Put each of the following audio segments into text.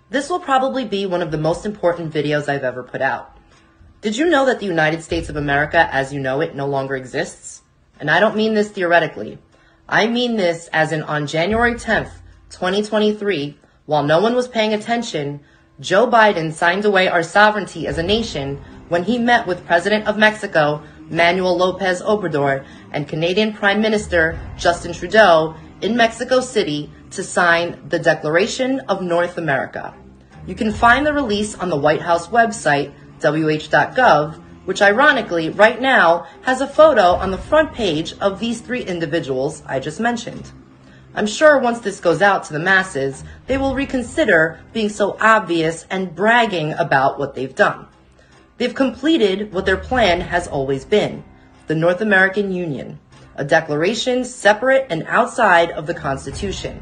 This will probably be one of the most important videos I've ever put out. Did you know that the United States of America as you know it no longer exists? And I don't mean this theoretically. I mean this as in on January 10th, 2023, while no one was paying attention, Joe Biden signed away our sovereignty as a nation when he met with President of Mexico, Manuel Lopez Obrador, and Canadian Prime Minister Justin Trudeau in Mexico City to sign the Declaration of North America. You can find the release on the White House website, wh.gov, which ironically right now has a photo on the front page of these three individuals I just mentioned. I'm sure once this goes out to the masses, they will reconsider being so obvious and bragging about what they've done. They've completed what their plan has always been, the North American Union, a declaration separate and outside of the Constitution.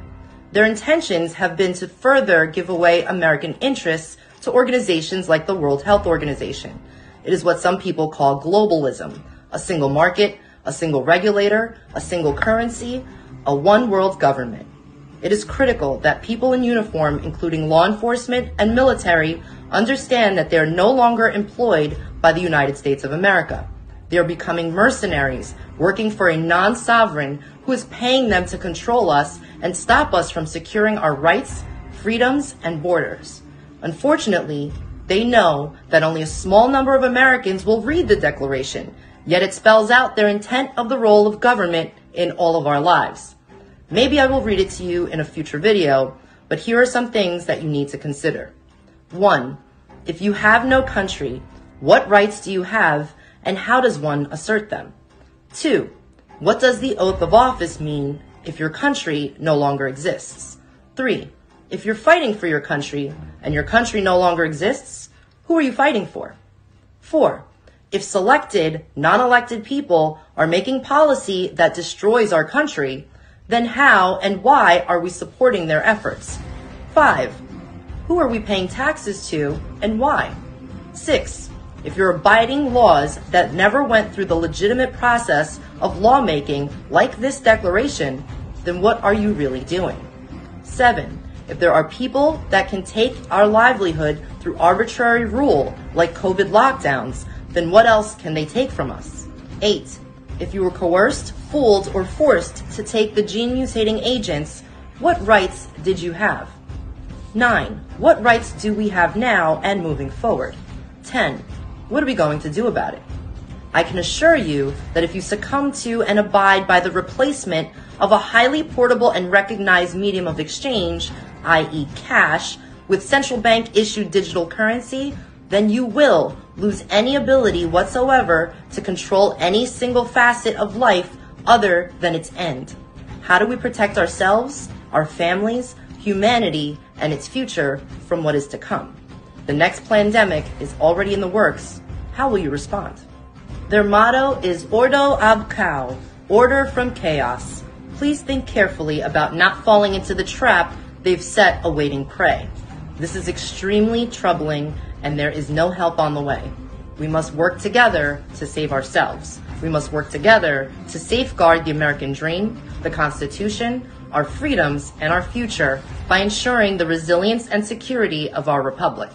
Their intentions have been to further give away American interests to organizations like the World Health Organization. It is what some people call globalism, a single market, a single regulator, a single currency, a one world government. It is critical that people in uniform, including law enforcement and military, understand that they are no longer employed by the United States of America. They are becoming mercenaries, working for a non-sovereign who is paying them to control us and stop us from securing our rights, freedoms, and borders. Unfortunately, they know that only a small number of Americans will read the Declaration, yet it spells out their intent of the role of government in all of our lives. Maybe I will read it to you in a future video, but here are some things that you need to consider. 1. If you have no country, what rights do you have, and how does one assert them? 2. What does the oath of office mean if your country no longer exists? 3. If you're fighting for your country and your country no longer exists, who are you fighting for? 4. If selected, non-elected people are making policy that destroys our country, then how and why are we supporting their efforts? 5. Who are we paying taxes to and why? 6. If you're abiding laws that never went through the legitimate process of lawmaking like this declaration, then what are you really doing? 7. If there are people that can take our livelihood through arbitrary rule like COVID lockdowns, then what else can they take from us? 8. If you were coerced, fooled, or forced to take the gene-mutating agents, what rights did you have? 9. What rights do we have now and moving forward? 10. What are we going to do about it? I can assure you that if you succumb to and abide by the replacement of a highly portable and recognized medium of exchange, i.e. cash, with central bank issued digital currency, then you will lose any ability whatsoever to control any single facet of life other than its end. How do we protect ourselves, our families, humanity, and its future from what is to come? The next pandemic is already in the works. How will you respond? Their motto is Ordo ab Chaos, order from chaos. Please think carefully about not falling into the trap they've set awaiting prey. This is extremely troubling and there is no help on the way. We must work together to save ourselves. We must work together to safeguard the American dream, the Constitution, our freedoms, and our future by ensuring the resilience and security of our republic.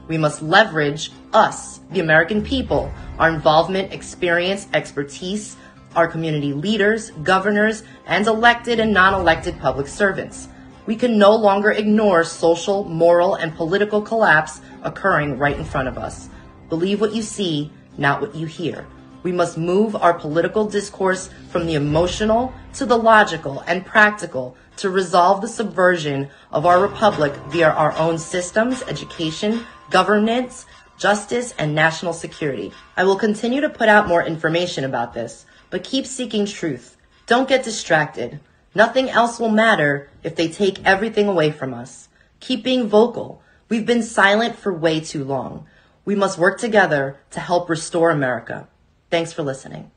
We must leverage us, the American people, our involvement, experience, expertise, our community leaders, governors, and elected and non-elected public servants. We can no longer ignore social, moral, and political collapse occurring right in front of us. Believe what you see, not what you hear. We must move our political discourse from the emotional to the logical and practical to resolve the subversion of our republic via our own systems, education, governance, justice, and national security. I will continue to put out more information about this, but keep seeking truth. Don't get distracted. Nothing else will matter if they take everything away from us. Keep being vocal. We've been silent for way too long. We must work together to help restore America. Thanks for listening.